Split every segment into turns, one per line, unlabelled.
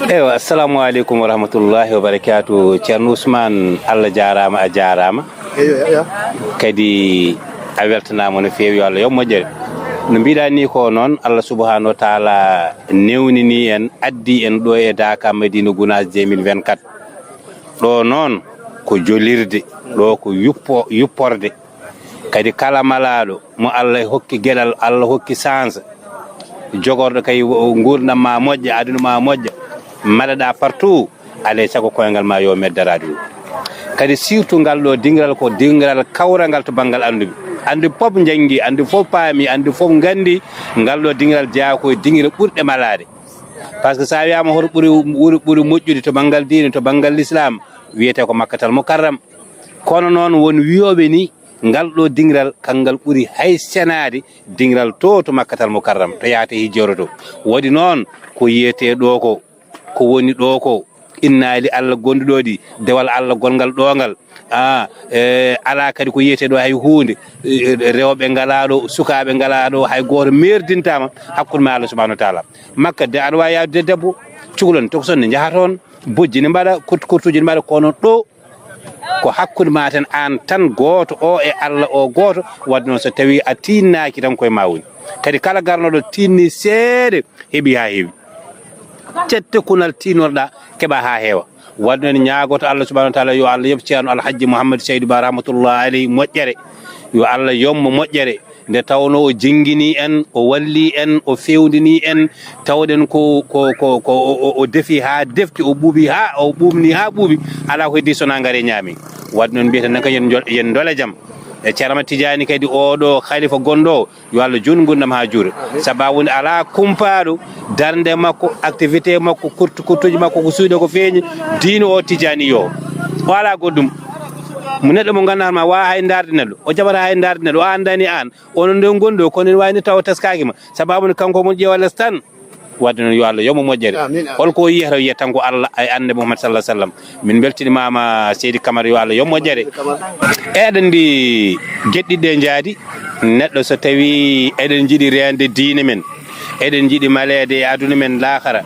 ewa assalamu aleykum wa rahmatullahi wa barakatuh. Ceerno Ousmane Allah jarama a jarama kadi a weltanama no fewi yo Allah yo moƴƴere no mbiɗa ni ko noon Allah subhanahu wa taala newnini en addi en ɗo e Daka Madina Gounass 2024 ɗo noon ko jolirde ɗo ko yupporde kadi kala malaɗo mo Allah hokki gueɗal Allah hokki chance jogorɗo kay gurdam ma moƴƴa aduna ma moƴƴa maɗaɗa partout alay saago koyngal ma yo meddarade ɗum kadi surtout ngal ɗo dingiral ko dingiral kawrangal to banggal anduɓe fof janggi andi fof paami andi fof gandi ngal ɗo dingiral jeeya koye dingira ɓurɗe malade par ce que sa wiyama hoto ɓuuri moƴƴude to banggal diine to banggal l'islam wiyete ko Makkatal Mukarram kono noon won wiyoɓe ni ngal ɗo dingiral kangal ɓuuri hay senade dingiral to Makkatal Mukarram to yahate hijjoro to waɗi noon ko yiyete ɗo ko woni ɗo ko innali Allah gonduɗo ɗi dewal Allah gongal ɗongal ala kadi ko yiyete ɗo hay hunde rewɓe ngalaɗo sukaɓe ngalaɗo hay goto merdintama hakkude ma Allah subhanahu wa taala Makka de aɗa wawi yadude debbo cukalon tokoson ne jaaha toon bojji ne mbaɗa kurtuji ne mbaɗa kono ɗo ko hakkude ma tan an tan goto o e Allah o goto wadde noon so tawi a tinnaki tan koye ma woni kadi kala garnoɗo tinni seeɗa heeɓi ha heewi tette kunal tinorɗa keɓa ha heewa wadde noon ñaagoto Allah subhanahu wa taala yo Allah yoɓ ceerno Alhaji Mouhamadou Saydou Ba rahmatullahi alayhi moƴƴere yo Allah yommo moƴƴere nde tawno o jingini en o walli en o fewndini en tawɗen ko o defi ha defti o ɓuuɓi ha o ɓuuɓni ha ɓuuɓi ala ko heddi sona gaare ñaami wadde noon mbiyeten nan kadi yen dole jaam e Ceerno Tidiani kadi oɗo khalifa gonɗo yo Allah joni gurdam ha juura sababude ala kumpaɗo darde makko activité makko kurtuji makko ko suuɗe ko feeñi diine o Tidiani yo o ala goɗɗum mo neɗɗo mo ganduɗa ma wawa hay darde neɗɗo o jaɓata hay darde neɗɗo o andani an onon nde gonɗo kono en wawni taw teskaki ma sababude kanko mo ƴeewa less tan wadde noon yo Allah yomo moƴƴere holko yiyata wiya tan ko Allah ay ande Muhammad sallallahu alaihi wasallam min beltinimama Seydi Camara yo Allah yomo moƴƴere eɗen ndi gueɗɗiɗe jaadi neɗɗo so tawi eɗen jiiɗi rende diine men eɗen jiiɗi malede e aduna men lahara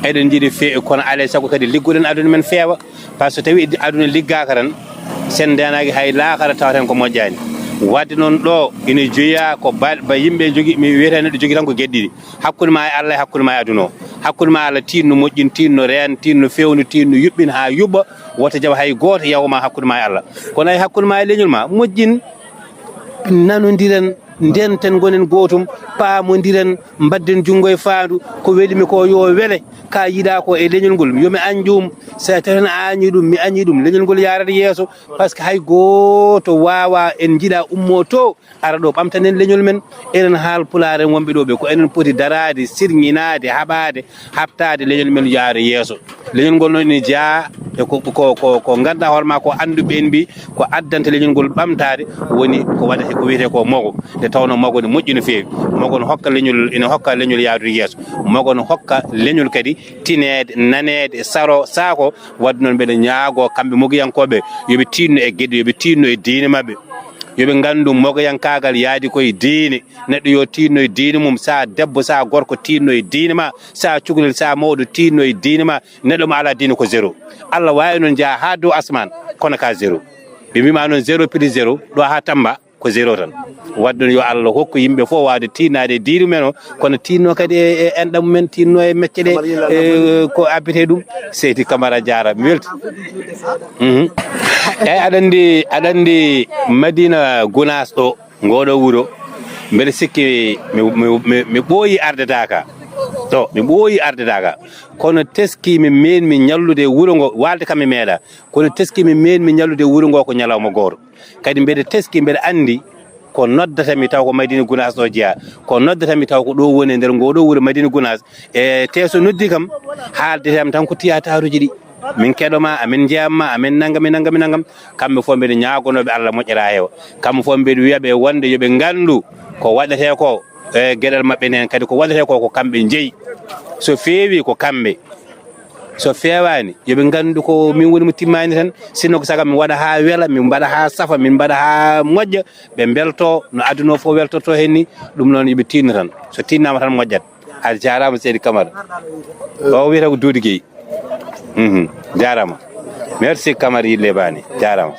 eɗen jiiɗi feewi kono alay saago kadi liggoɗen aduna men feewa par ce que tawi aduna liggaka tan sen denaki hay lahara tawaten ko moƴƴani wadde noon ɗo ina jeeya ko ba yimɓe jogui mi wiyete neɗɗo jogui tan ko gueɗɗiɗi hakkude ma e Allah e hakkude ma e aduna o hakkude ma Allah tinno moƴƴin tinno reen tinno fewnu tinno yuɓɓin ha yuɓɓa wota jaɓa hay goto yawma hakkude ma e Allah kono ay hakkude ma e leñol ma moƴƴin nanodiren ndenten gonen gotum paamodiren mbadden junggo e faandu ko welimi ko yo wele ka yiɗa ko e leñol ngol yomi anjum sa tan añi ɗum mi añi ɗum leñol ngol yarata yeeso par ce que hay goto wawa en jiiɗa ummo to ara ɗo ɓamtanen leñol men enen haal pularen wonɓe ɗo ɓe ko enen poti darade sirñinade haɓade habtade leñol men yaara yeeso leñol ngol noon ene jeeya e ko ganduɗa hoorema ko anduɓe en mbi ko addanta leñol ngol ɓamtade woni ko waɗate ko wiyete ko mogo nde tawno mogo ne moƴƴi no feewi mogo ne hokka leñol ene hokka leñol yaadude yeeso mogo ne hokka leñol kadi tinede nanede saro saako wadde noon mbeɗa ñaago kamɓe mogoyankoɓe yoɓe tinno e gueɗe yoɓe tinno e diine mabɓe yoɓe gandu mogoyankagal yaadi koye diine neɗɗo yo tinno e diine mum sa debbo sa gorko tinno e diine ma sa cukalel sa mawɗo tinno e diine ma neɗɗo mo ala diine ko zéro Allah wawi noon jaa ha dow asman kono ka zéro ɓe mbima noon 0 plus 0 ɗo ha Tamba ko zéro tan wadde yo Allah hokku yimɓe fof wawde tinnade diine men o kono tinno kadi e enɗam men tinno e mecce ɗe ko abbite ɗum Seydi Camara Diarra mi welti eyyi aɗa andi Madina Gounass ɗo ngoɗo wuuro mbeɗa sikki mi ɓooyi arde Daka to mi ɓooyi arde Daka kono teskimi menmi ñallude wuuro ngo walde kam mi meeɗa kono teskimi menmi ñallude wuuro ngo ko ñalawma goto kadi mbeɗa teski mbeɗa andi ko noddatami taw ko Madina Gounass ɗo jeeya ko noddatami taw ko ɗo woni e nder ngoɗo wuuro Madina Gounass e teso noddi kam haaldetami tan ko tiyataruji ɗi min keɗoma amin jeeyamma amin naggam kamɓe fof mbeɗa ñagonoɓe Allah moƴƴere heewa kamɓe fof mbeɗa wiyaɓe wonde yooɓe gandu ko waɗete ko e gueɗal mabɓe nen kadi ko waɗete ko kamɓe jeeyi so feewi ko kamɓe so fewani yooɓe gandu ko min woni mo timmani tan sinno ko saga min waɗa ha weela min mbaɗa ha safa min mbaɗa ha moƴƴa ɓe belto no aduna o fof weltoto hen ni ɗum noon yooɓe tinno tan so tinnama tan moƴƴat a jarama seydi Camara o wiyata ko Doudou Gueye jarama merci Camara yille bani jarama